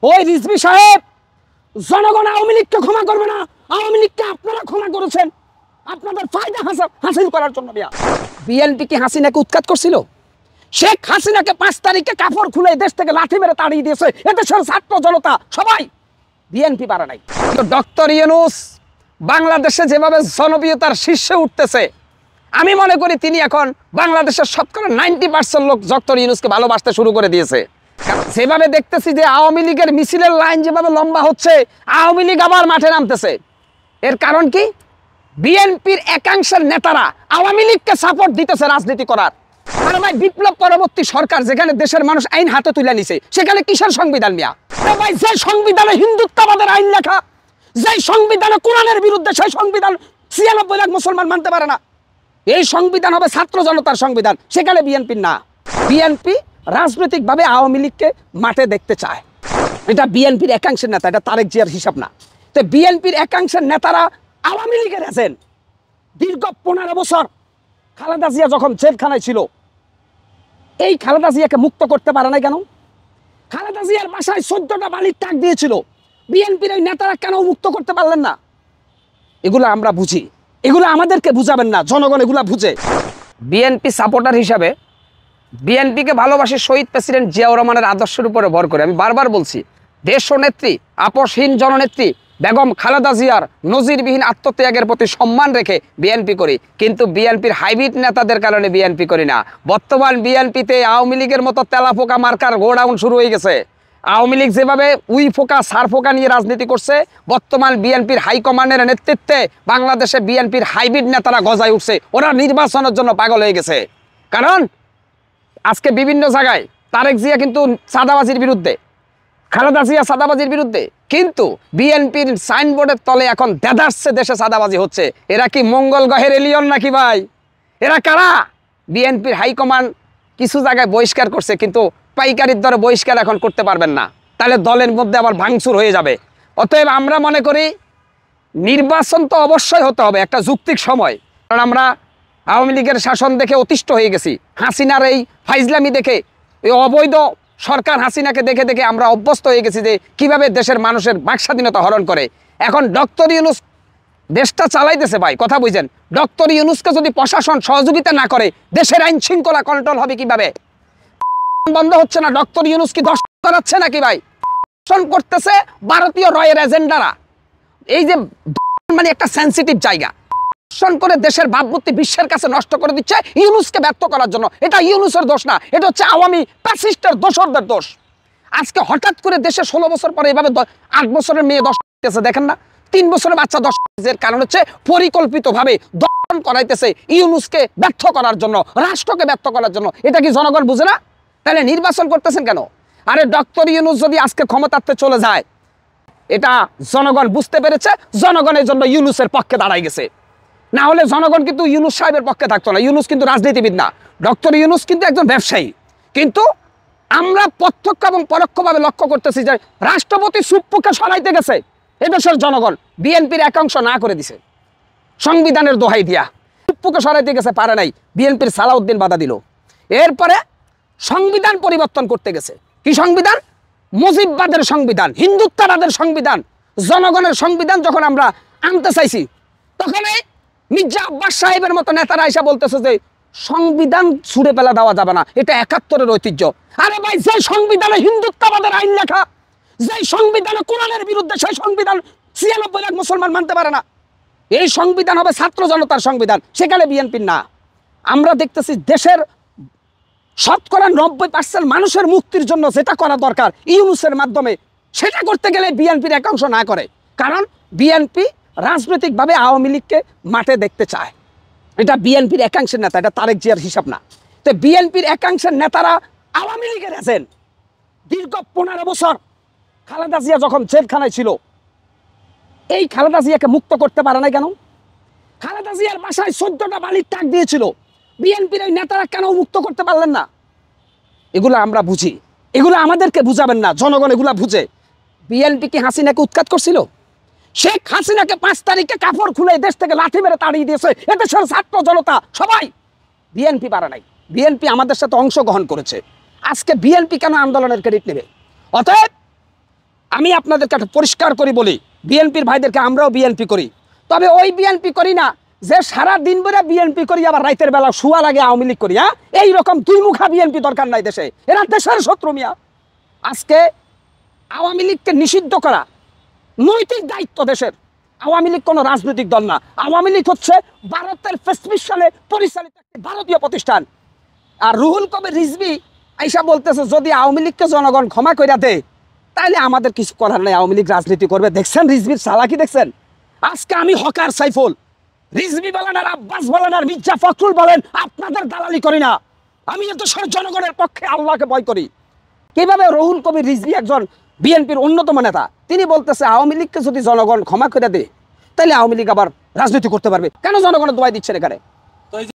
ওই রিজভী সাহেব, জনগণ আওয়ামী লীগকে ক্ষমা করবে না, আওয়ামী লীগকে আপনারা ক্ষমা করেছেন আপনাদের ফায়দা হাসিল করার জন্য। বিএনপি কি হাসিনাকে উৎখাত করছিল? শেখ হাসিনাকে 5 তারিখে কাপড় খুলে দেশ থেকে লাঠি মেরে তাড়িয়ে দিয়েছে এদেশের ছাত্র জনতা সবাই, বিএনপি পারে নাই। ডক্টর ইউনূস বাংলাদেশে যেভাবে জনপ্রিয়তার শীর্ষে উঠতেছে, আমি মনে করি তিনি এখন বাংলাদেশের শতকরা 90% লোক ডক্টর ইউনূসকে ভালোবাসতে শুরু করে দিয়েছে। যেভাবে দেখতেছি যে আওয়ামী লীগের মিছিলের লাইন যেভাবে লম্বা হচ্ছে, আওয়ামী লীগ আবার মাঠে নামতেছে। এর কারণ কি? বিএনপির একাংশের নেতারা আওয়ামী লীগকে সাপোর্ট দিতেছে রাজনীতি করার। আর ভাই, বিপ্লব পরবর্তী সরকার যেখানে দেশের মানুষ আইন হাতে তুলে নিছে, সেখানে কিসের সংবিধান মিয়া? ভাই, যে সংবিধানে হিন্দুত্ববাদের আইন লেখা, যে সংবিধানে কোরআনের বিরুদ্ধে, সেই সংবিধান 96 লাখ মুসলমান মানতে পারে না। এই সংবিধান হবে ছাত্র জনতার সংবিধান, সেখানে বিএনপির না। বিএনপি রাজনৈতিকভাবে আওয়ামী লীগকে মাঠে দেখতে চায়, এটা বিএনপির একাংশের নেতা, এটা তারেক জিয়ার হিসাব না। তো বিএনপির একাংশের নেতারা আওয়ামী লীগের এজেন্ট। দীর্ঘ 15 বছর খালেদা জিয়া যখন জেলখানায় ছিল, এই খালেদা জিয়াকে মুক্ত করতে পারে না কেন? খালেদা জিয়ার বাসায় 14টা বালির টাক দিয়েছিল, বিএনপির এই নেতারা কেন মুক্ত করতে পারলেন না? এগুলো আমরা বুঝি, এগুলো আমাদেরকে বুঝাবেন না, জনগণ এগুলা বুঝে। বিএনপি সাপোর্টার হিসাবে বিএনপিকে ভালোবাসে শহীদ প্রেসিডেন্ট জিয়াউর রহমানের আদর্শের উপরে ভর করে। আমি বারবার বলছি, দেশ নেত্রী, আপসহীন জননেত্রী বেগম খালেদা জিয়ার নজিরবিহীন আত্মত্যাগের প্রতি সম্মান রেখে বিএনপি করি, কিন্তু বিএনপির হাইব্রিড নেতাদের কারণে বিএনপি করি না। বর্তমান বিএনপিতে আওয়ামী লীগের মতো তেলাফোকা মার্কার গোডাউন শুরু হয়ে গেছে। আওয়ামী লীগ যেভাবে উই ফোকা সার ফোকা নিয়ে রাজনীতি করছে, বর্তমান বিএনপির হাইকমান্ডের নেতৃত্বে বাংলাদেশে বিএনপির হাইব্রিড নেতারা গজায় উঠছে। ওরা নির্বাচনের জন্য পাগল হয়ে গেছে। কারণ আজকে বিভিন্ন জায়গায় তারেক জিয়া কিন্তু চাঁদাবাজির বিরুদ্ধে, খালেদা জিয়া চাঁদাবাজির বিরুদ্ধে, কিন্তু বিএনপির সাইনবোর্ডের তলে এখন দেদারসে দেশে চাঁদাবাজি হচ্ছে। এরা কি মঙ্গল গ্রহের এলিয়ন নাকি ভাই? এরা কারা? বিএনপির হাইকমান্ড কিছু জায়গায় বহিষ্কার করছে, কিন্তু পাইকারির দরে বহিষ্কার এখন করতে পারবেন না, তাহলে দলের মধ্যে আবার ভাঙচুর হয়ে যাবে। অতএব আমরা মনে করি নির্বাচন তো অবশ্যই হতে হবে একটা যৌক্তিক সময়। কারণ আমরা আওয়ামী লীগের শাসন দেখে অতিষ্ঠ হয়ে গেছি, হাসিনার এই ফাইজলামি দেখে, এই অবৈধ সরকার হাসিনাকে দেখে দেখে আমরা অভ্যস্ত হয়ে গেছি যে কিভাবে দেশের মানুষের বাকস্বাধীনতা হরণ করে। এখন ডক্টর ইউনূস দেশটা চালাইতেছে ভাই, কথা বুঝছেন? ডক্টর ইউনূসকে যদি প্রশাসন সহযোগিতা না করে, দেশের আইন শৃঙ্খলা কন্ট্রোল হবে কিভাবে? বন্ধ হচ্ছে না, ডক্টর ইউনূস কি দর্শন করাচ্ছে নাকি ভাই? দর্শন করতেছে ভারতীয় রয়ের এজেন্ডারা। এই যে মানে একটা সেন্সিটিভ জায়গা দর্শন করে দেশের ভাবমূর্তি বিশ্বের কাছে নষ্ট করে দিচ্ছে ইউনূসকে ব্যর্থ করার জন্য। এটা ইউনূসের দোষ না, এটা হচ্ছে আওয়ামী ফ্যাসিস্টের দোসরদের দোষ। আজকে হঠাৎ করে দেশে 16 বছর পরে এভাবে 8 বছরের মেয়ে দর্শন করতেছে, দেখেন না? 3 বছরের বাচ্চা দর্শন। এর কারণ হচ্ছে পরিকল্পিতভাবে দর্শন করাইতেছে ইউনূসকে ব্যর্থ করার জন্য, রাষ্ট্রকে ব্যর্থ করার জন্য। এটা কি জনগণ বুঝে না? তাহলে নির্বাচন করতেছেন কেন? আরে ডক্টর ইউনূস যদি আজকে ক্ষমতাতে চলে যায়, এটা জনগণ বুঝতে পেরেছে, জনগণের জন্য ইউনূসের পক্ষে দাঁড়াই গেছে। না হলে জনগণ কিন্তু ইউনূস সাহেবের পক্ষে থাকতো না। ইউনূস কিন্তু রাজনীতিবিদ না, ডক্টর ইউনূস কিন্তু একজন ব্যবসায়ী। কিন্তু আমরা প্রত্যক্ষ এবং পরোক্ষভাবে লক্ষ্য করতেছি যে রাষ্ট্রপতি সুপ্পুকে সরাইতে গেছে এদেশের জনগণ, বিএনপির একাংশ না করে দিছে সংবিধানের দোহাই দিয়া। সুপ্পুকে সরাইতে গেছে, পারে নাই, বিএনপির সালাউদ্দিন বাধা দিল। এরপরে সংবিধান পরিবর্তন করতে গেছে। কি সংবিধান? মুজিববাদের সংবিধান, হিন্দুত্ববাদের সংবিধান, জনগণের সংবিধান। যখন আমরা আনতে চাইছি, তখন মির্জা আব্বাস সাহেবের মতো নেতারা এসে বলতেছে যে সংবিধান ছুঁড়ে ফেলা দেওয়া যাবে না, এটা 71-এর ঐতিহ্য। আরে ভাই, যে সংবিধানে হিন্দুত্ববাদের আইন লেখা, যে সংবিধানে কোরআনের বিরুদ্ধে, সেই সংবিধান 96 লাখ মুসলমান মানতে পারে না। এই সংবিধান হবে ছাত্র জনতার সংবিধান, সেখানে বিএনপির না। আমরা দেখতেছি দেশের শতকরা 90% মানুষের মুক্তির জন্য যেটা করা দরকার ইউনূসের মাধ্যমে, সেটা করতে গেলে বিএনপির একাংশ না করে। কারণ বিএনপি রাজনৈতিকভাবে আওয়ামী লীগকে মাঠে দেখতে চায়, এটা বিএনপির একাংশের নেতা, এটা তারেক জিয়ার হিসাব না। তো বিএনপির একাংশের নেতারা আওয়ামী লীগের এজেন্ট। দীর্ঘ 15 বছর খালেদা জিয়া যখন জেলখানায় ছিল, এই খালেদা জিয়াকে মুক্ত করতে পারে না কেন? খালেদা জিয়ার বাসায় 14টা বালির টাক দিয়েছিল, বিএনপির এই নেতারা কেন মুক্ত করতে পারলেন না? এগুলো আমরা বুঝি, এগুলো আমাদেরকে বুঝাবেন না, জনগণ এগুলা বুঝে। বিএনপি কি হাসিনাকে উৎখাত করছিল? শেখ হাসিনাকে 5 তারিখে কাপড় খুলে দেশ থেকে লাঠি মেরে তাড়িয়ে দিয়েছে এদেশের ছাত্র জনতা সবাই, বিএনপি পারে নাই। বিএনপি আমাদের সাথে অংশগ্রহণ করেছে। আজকে বিএনপি কেন আন্দোলনের ক্রেডিট নেবে? অতএব আমি আপনাদেরকে একটা পরিষ্কার করে বলি, বিএনপির ভাইদেরকে, আমরাও বিএনপি করি, তবে ওই বিএনপি করি না যে সারা দিন ধরে বিএনপি করি আবার রাতের বেলা শুয়ার আগে আওয়ামী লীগ করি। হ্যাঁ, এইরকম দুই মুখা বিএনপি দরকার নাই দেশে, এরা দেশের শত্রু মিয়া। আজকে আওয়ামী লীগকে নিষিদ্ধ করা নৈতিক দায়িত্ব দেশের। আওয়ামী লীগ কোনো রাজনৈতিক দল না, আওয়ামী লীগ হচ্ছে ভারতের ২৫ সালে পরিচালিত একটি ভারতীয় প্রতিষ্ঠান। আর রুহুল কবির রিজভী আইসা বলতেছে যদি আওয়ামী লীগকে জনগণ ক্ষমা করে দেয় তাহলে আমাদের কিছু করার নেই, আওয়ামী লীগ রাজনীতি করবে। দেখছেন রিজভির চালাকি দেখছেন? আজকে আমি হকার সাইফুল, রিজভী বলেন আর আব্বাস বলেন আর মির্জা ফখরুল বলেন, আপনাদের দালালি করি না, আমি তো জনগণের পক্ষে আল্লাহকে ভয় করি। কিভাবে রুহুল কবির রিজভী একজন বিএনপির অন্যতম নেতা, তিনি বলতেছে আওয়ামী লীগকে যদি জনগণ ক্ষমা করে দেয় তাহলে আওয়ামী লীগ আবার রাজনীতি করতে পারবে। কেন জনগণের দোয়াই দিচ্ছেন এখানে?